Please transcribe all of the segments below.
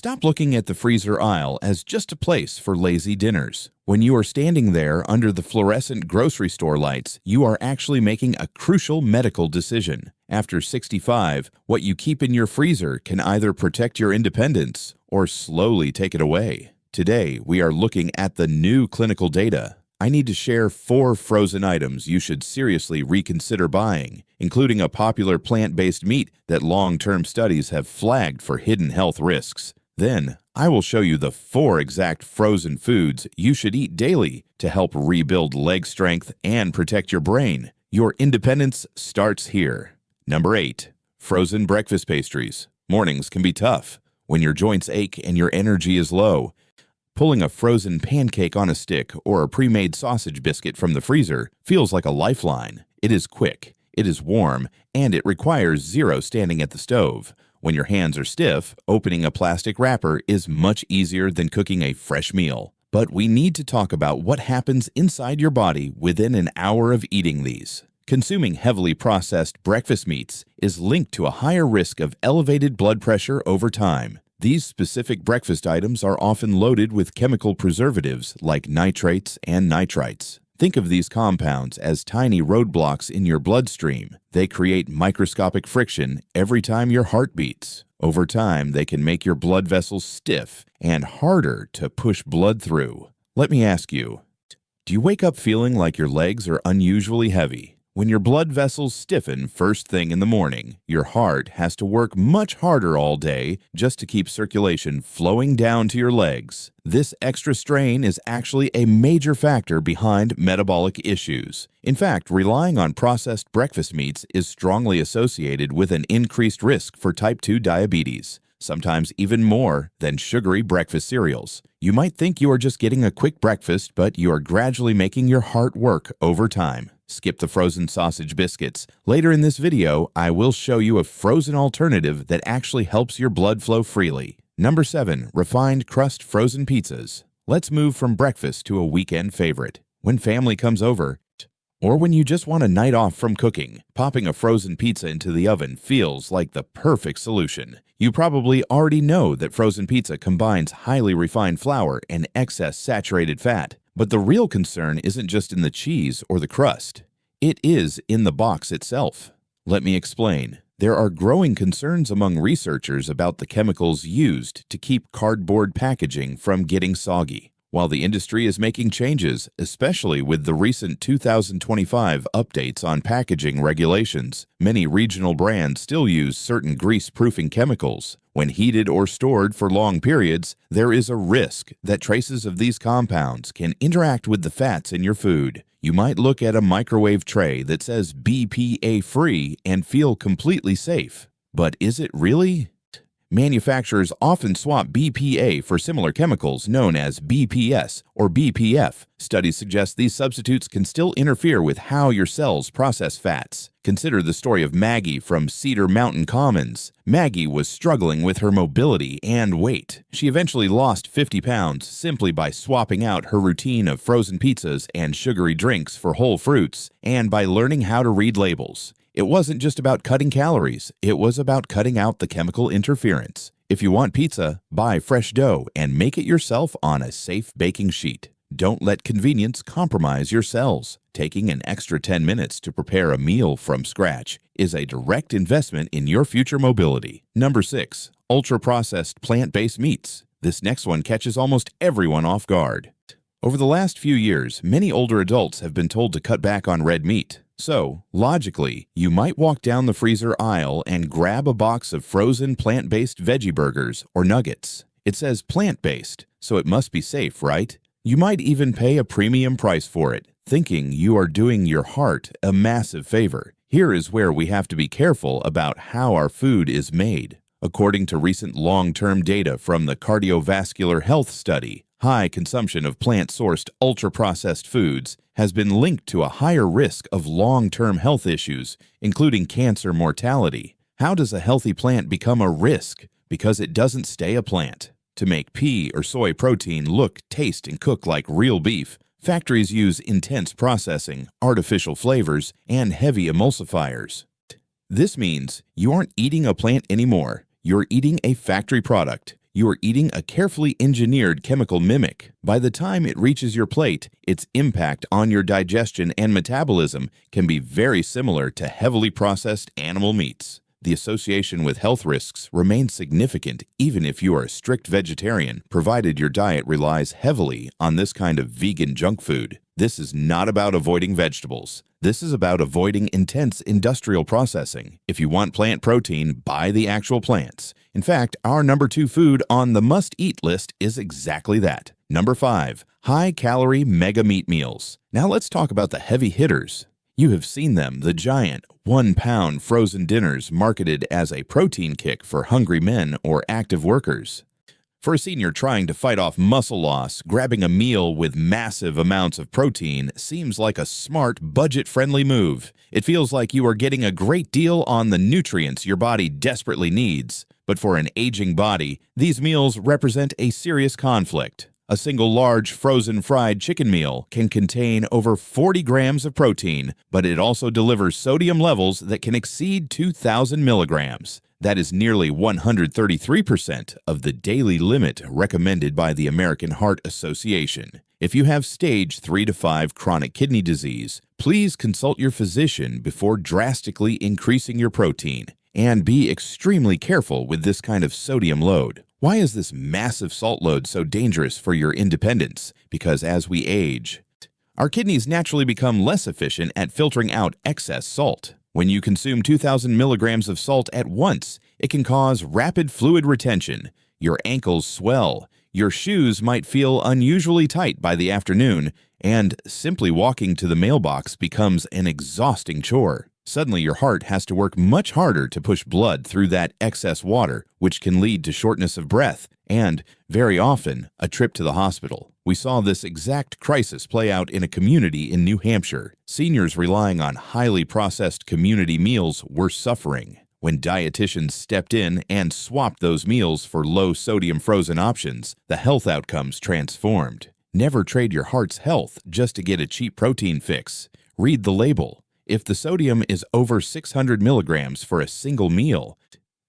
Stop looking at the freezer aisle as just a place for lazy dinners. When you are standing there under the fluorescent grocery store lights, you are actually making a crucial medical decision. After 65, what you keep in your freezer can either protect your independence or slowly take it away. Today, we are looking at the new clinical data. I need to share 4 frozen items you should seriously reconsider buying, including a popular plant-based meat that long-term studies have flagged for hidden health risks. Then, I will show you the 4 exact frozen foods you should eat daily to help rebuild leg strength and protect your brain. Your independence starts here. Number 8. Frozen breakfast pastries. Mornings can be tough. When your joints ache and your energy is low, pulling a frozen pancake on a stick or a pre-made sausage biscuit from the freezer feels like a lifeline. It is quick, it is warm, and it requires zero standing at the stove. When your hands are stiff, opening a plastic wrapper is much easier than cooking a fresh meal. But we need to talk about what happens inside your body within an hour of eating these. Consuming heavily processed breakfast meats is linked to a higher risk of elevated blood pressure over time. These specific breakfast items are often loaded with chemical preservatives like nitrates and nitrites. Think of these compounds as tiny roadblocks in your bloodstream. They create microscopic friction every time your heart beats. Over time, they can make your blood vessels stiff and harder to push blood through. Let me ask you, do you wake up feeling like your legs are unusually heavy? When your blood vessels stiffen first thing in the morning, your heart has to work much harder all day just to keep circulation flowing down to your legs. This extra strain is actually a major factor behind metabolic issues. In fact, relying on processed breakfast meats is strongly associated with an increased risk for type 2 diabetes, sometimes even more than sugary breakfast cereals. You might think you are just getting a quick breakfast, but you are gradually making your heart work over time. Skip the frozen sausage biscuits. Later in this video, I will show you a frozen alternative that actually helps your blood flow freely. Number 7. Refined-Crust frozen pizzas. Let's move from breakfast to a weekend favorite. When family comes over, or when you just want a night off from cooking, popping a frozen pizza into the oven feels like the perfect solution. You probably already know that frozen pizza combines highly refined flour and excess saturated fat. But the real concern isn't just in the cheese or the crust. It is in the box itself. Let me explain. There are growing concerns among researchers about the chemicals used to keep cardboard packaging from getting soggy. While the industry is making changes, especially with the recent 2025 updates on packaging regulations, many regional brands still use certain grease-proofing chemicals. When heated or stored for long periods, there is a risk that traces of these compounds can interact with the fats in your food. You might look at a microwave tray that says BPA-free and feel completely safe. But is it really? Manufacturers often swap BPA for similar chemicals known as BPS or BPF. Studies suggest these substitutes can still interfere with how your cells process fats. Consider the story of Maggie from Cedar Mountain Commons. Maggie was struggling with her mobility and weight. She eventually lost 50 pounds simply by swapping out her routine of frozen pizzas and sugary drinks for whole fruits, and by learning how to read labels. It wasn't just about cutting calories, it was about cutting out the chemical interference. If you want pizza, buy fresh dough and make it yourself on a safe baking sheet. Don't let convenience compromise your cells. Taking an extra 10 minutes to prepare a meal from scratch is a direct investment in your future mobility. Number 6. Ultra-processed plant-based meats. This next one catches almost everyone off guard. Over the last few years, many older adults have been told to cut back on red meat. So, logically, you might walk down the freezer aisle and grab a box of frozen plant-based veggie burgers or nuggets. It says plant-based, so it must be safe, right? You might even pay a premium price for it, thinking you are doing your heart a massive favor. Here is where we have to be careful about how our food is made. According to recent long-term data from the Cardiovascular Health Study, high consumption of plant-sourced ultra-processed foods has been linked to a higher risk of long-term health issues, including cancer mortality. How does a healthy plant become a risk? Because it doesn't stay a plant. To make pea or soy protein look, taste, and cook like real beef, factories use intense processing, artificial flavors, and heavy emulsifiers. This means you aren't eating a plant anymore. You're eating a factory product. You are eating a carefully engineered chemical mimic. By the time it reaches your plate, its impact on your digestion and metabolism can be very similar to heavily processed animal meats. The association with health risks remains significant even if you are a strict vegetarian, provided your diet relies heavily on this kind of vegan junk food. This is not about avoiding vegetables. This is about avoiding intense industrial processing. If you want plant protein, buy the actual plants. In fact, our number 2 food on the must-eat list is exactly that. Number 5, high-calorie mega meat meals. Now let's talk about the heavy hitters. You have seen them, the giant 1-pound frozen dinners marketed as a protein kick for hungry men or active workers. For a senior trying to fight off muscle loss, grabbing a meal with massive amounts of protein seems like a smart, budget-friendly move. It feels like you are getting a great deal on the nutrients your body desperately needs. But for an aging body, these meals represent a serious conflict. A single large frozen fried chicken meal can contain over 40 grams of protein, but it also delivers sodium levels that can exceed 2,000 milligrams. That is nearly 133% of the daily limit recommended by the American Heart Association. If you have stage 3 to 5 chronic kidney disease, please consult your physician before drastically increasing your protein. And be extremely careful with this kind of sodium load. Why is this massive salt load so dangerous for your independence? Because as we age, our kidneys naturally become less efficient at filtering out excess salt. When you consume 2,000 milligrams of salt at once, it can cause rapid fluid retention. Your ankles swell, your shoes might feel unusually tight by the afternoon, and simply walking to the mailbox becomes an exhausting chore. Suddenly, your heart has to work much harder to push blood through that excess water, which can lead to shortness of breath and, very often, a trip to the hospital. We saw this exact crisis play out in a community in New Hampshire. Seniors relying on highly processed community meals were suffering. When dietitians stepped in and swapped those meals for low-sodium frozen options, the health outcomes transformed. Never trade your heart's health just to get a cheap protein fix. Read the label. If the sodium is over 600 milligrams for a single meal,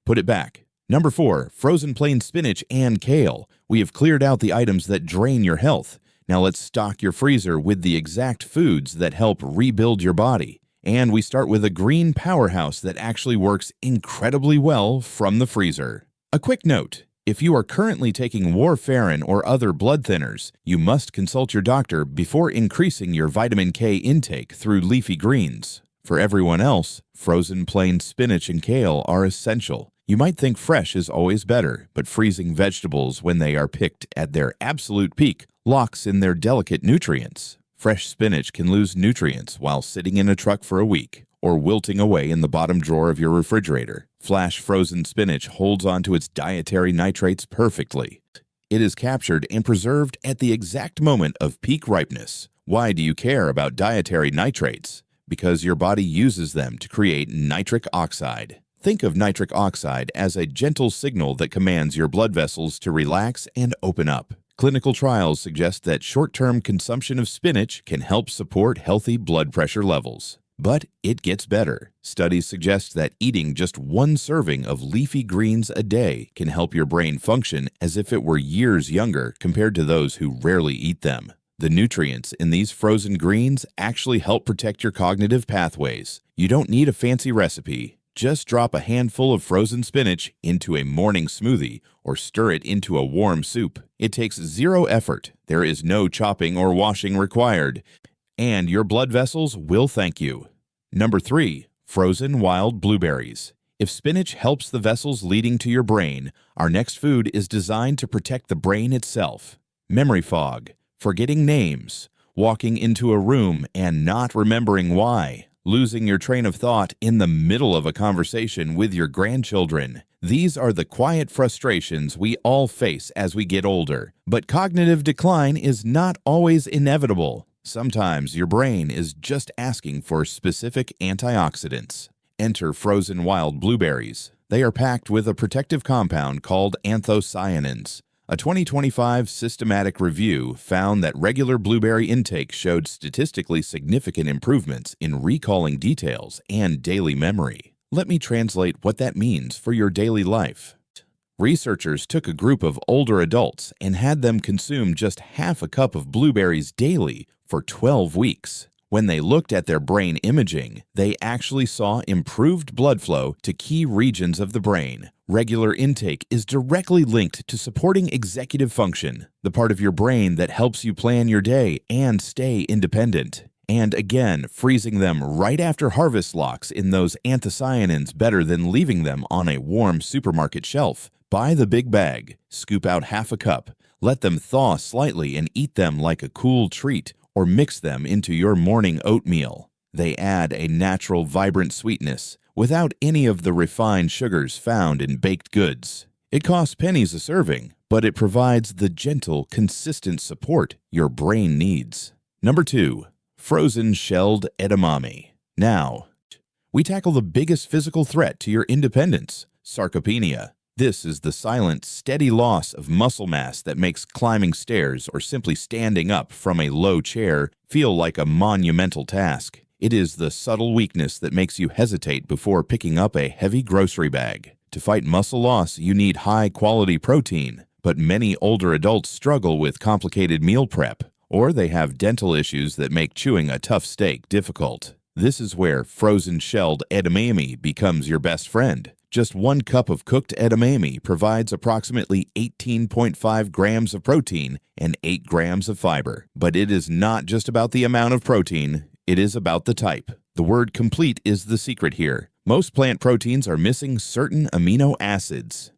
put it back. Number 4, frozen plain spinach and kale. We have cleared out the items that drain your health. Now let's stock your freezer with the exact foods that help rebuild your body. And we start with a green powerhouse that actually works incredibly well from the freezer. A quick note. If you are currently taking warfarin or other blood thinners, you must consult your doctor before increasing your vitamin K intake through leafy greens. For everyone else, frozen plain spinach and kale are essential. You might think fresh is always better, but freezing vegetables when they are picked at their absolute peak locks in their delicate nutrients. Fresh spinach can lose nutrients while sitting in a truck for a week, or wilting away in the bottom drawer of your refrigerator. Flash frozen spinach holds onto its dietary nitrates perfectly. It is captured and preserved at the exact moment of peak ripeness. Why do you care about dietary nitrates? Because your body uses them to create nitric oxide. Think of nitric oxide as a gentle signal that commands your blood vessels to relax and open up. Clinical trials suggest that short-term consumption of spinach can help support healthy blood pressure levels. But it gets better. Studies suggest that eating just 1 serving of leafy greens a day can help your brain function as if it were years younger compared to those who rarely eat them. The nutrients in these frozen greens actually help protect your cognitive pathways. You don't need a fancy recipe. Just drop a handful of frozen spinach into a morning smoothie or stir it into a warm soup. It takes 0 effort. There is no chopping or washing required. And your blood vessels will thank you. Number 3, frozen wild blueberries. If spinach helps the vessels leading to your brain, our next food is designed to protect the brain itself. Memory fog, forgetting names, walking into a room and not remembering why, losing your train of thought in the middle of a conversation with your grandchildren. These are the quiet frustrations we all face as we get older. But cognitive decline is not always inevitable. Sometimes your brain is just asking for specific antioxidants. Enter frozen wild blueberries. They are packed with a protective compound called anthocyanins. A 2025 systematic review found that regular blueberry intake showed statistically significant improvements in recalling details and daily memory. Let me translate what that means for your daily life. Researchers took a group of older adults and had them consume just half a cup of blueberries daily for 12 weeks. When they looked at their brain imaging, they actually saw improved blood flow to key regions of the brain. Regular intake is directly linked to supporting executive function, the part of your brain that helps you plan your day and stay independent. And again, freezing them right after harvest locks in those anthocyanins better than leaving them on a warm supermarket shelf. Buy the big bag, scoop out half a cup, let them thaw slightly and eat them like a cool treat, or mix them into your morning oatmeal. They add a natural, vibrant sweetness without any of the refined sugars found in baked goods. It costs pennies a serving, but it provides the gentle, consistent support your brain needs. Number 2. Frozen shelled edamame. Now, we tackle the biggest physical threat to your independence, sarcopenia. This is the silent, steady loss of muscle mass that makes climbing stairs or simply standing up from a low chair feel like a monumental task. It is the subtle weakness that makes you hesitate before picking up a heavy grocery bag. To fight muscle loss, you need high-quality protein, but many older adults struggle with complicated meal prep, or they have dental issues that make chewing a tough steak difficult. This is where frozen shelled edamame becomes your best friend. Just 1 cup of cooked edamame provides approximately 18.5 grams of protein and 8 grams of fiber. But it is not just about the amount of protein, it is about the type. The word complete is the secret here. Most plant proteins are missing certain amino acids.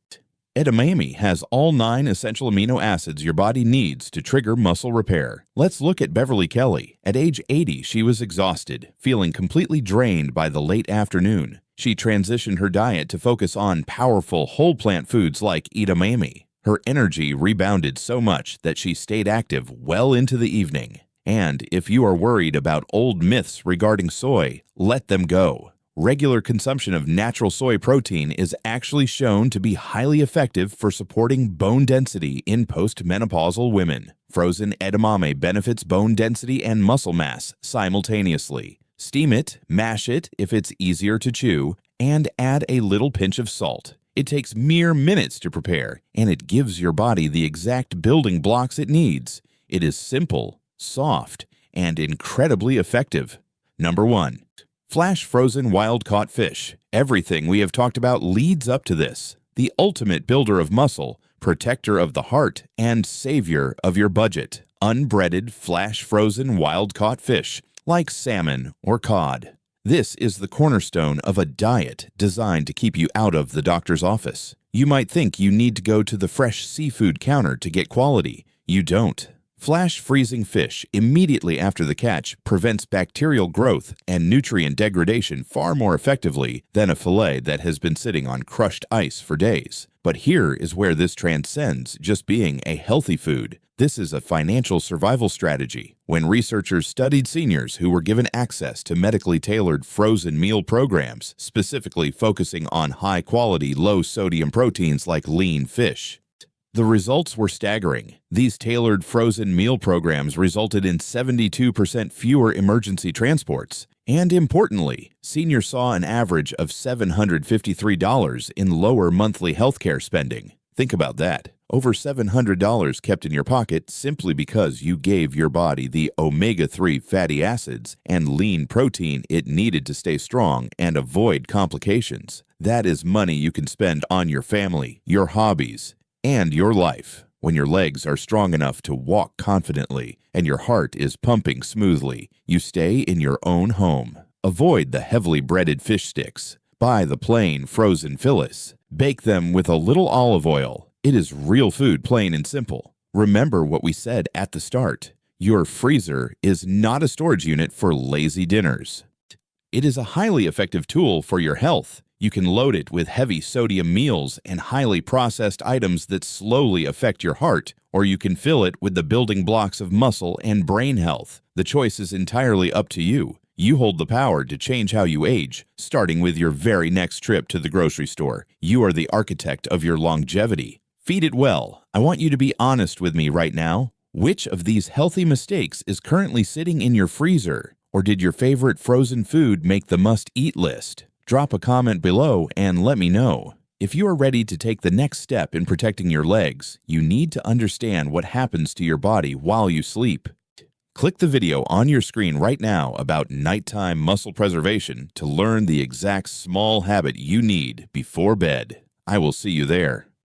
Edamame has all 9 essential amino acids your body needs to trigger muscle repair. Let's look at Beverly Kelly. At age 80, she was exhausted, feeling completely drained by the late afternoon. She transitioned her diet to focus on powerful whole plant foods like edamame. Her energy rebounded so much that she stayed active well into the evening. And if you are worried about old myths regarding soy, let them go. Regular consumption of natural soy protein is actually shown to be highly effective for supporting bone density in postmenopausal women. Frozen edamame benefits bone density and muscle mass simultaneously. Steam it, mash it if it's easier to chew, and add a little pinch of salt. It takes mere minutes to prepare, and it gives your body the exact building blocks it needs. It is simple, soft, and incredibly effective. Number 1. Flash frozen wild-caught fish. Everything we have talked about leads up to this. The ultimate builder of muscle, protector of the heart, and savior of your budget. Unbreaded, flash-frozen wild-caught fish, like salmon or cod. This is the cornerstone of a diet designed to keep you out of the doctor's office. You might think you need to go to the fresh seafood counter to get quality. You don't. Flash freezing fish immediately after the catch prevents bacterial growth and nutrient degradation far more effectively than a fillet that has been sitting on crushed ice for days. But here is where this transcends just being a healthy food. This is a financial survival strategy. When researchers studied seniors who were given access to medically tailored frozen meal programs, specifically focusing on high-quality, low-sodium proteins like lean fish, the results were staggering. These tailored frozen meal programs resulted in 72% fewer emergency transports. And importantly, seniors saw an average of $753 in lower monthly healthcare spending. Think about that. Over $700 kept in your pocket simply because you gave your body the omega-3 fatty acids and lean protein it needed to stay strong and avoid complications. That is money you can spend on your family, your hobbies, and your life. When your legs are strong enough to walk confidently and your heart is pumping smoothly, you stay in your own home. Avoid the heavily breaded fish sticks. Buy the plain frozen fillets. Bake them with a little olive oil. It is real food, plain and simple. Remember what we said at the start. Your freezer is not a storage unit for lazy dinners. It is a highly effective tool for your health. You can load it with heavy sodium meals and highly processed items that slowly affect your heart, or you can fill it with the building blocks of muscle and brain health. The choice is entirely up to you. You hold the power to change how you age, starting with your very next trip to the grocery store. You are the architect of your longevity. Feed it well. I want you to be honest with me right now. Which of these healthy mistakes is currently sitting in your freezer? Or did your favorite frozen food make the must-eat list? Drop a comment below and let me know. If you are ready to take the next step in protecting your legs, you need to understand what happens to your body while you sleep. Click the video on your screen right now about nighttime muscle preservation to learn the exact small habit you need before bed. I will see you there.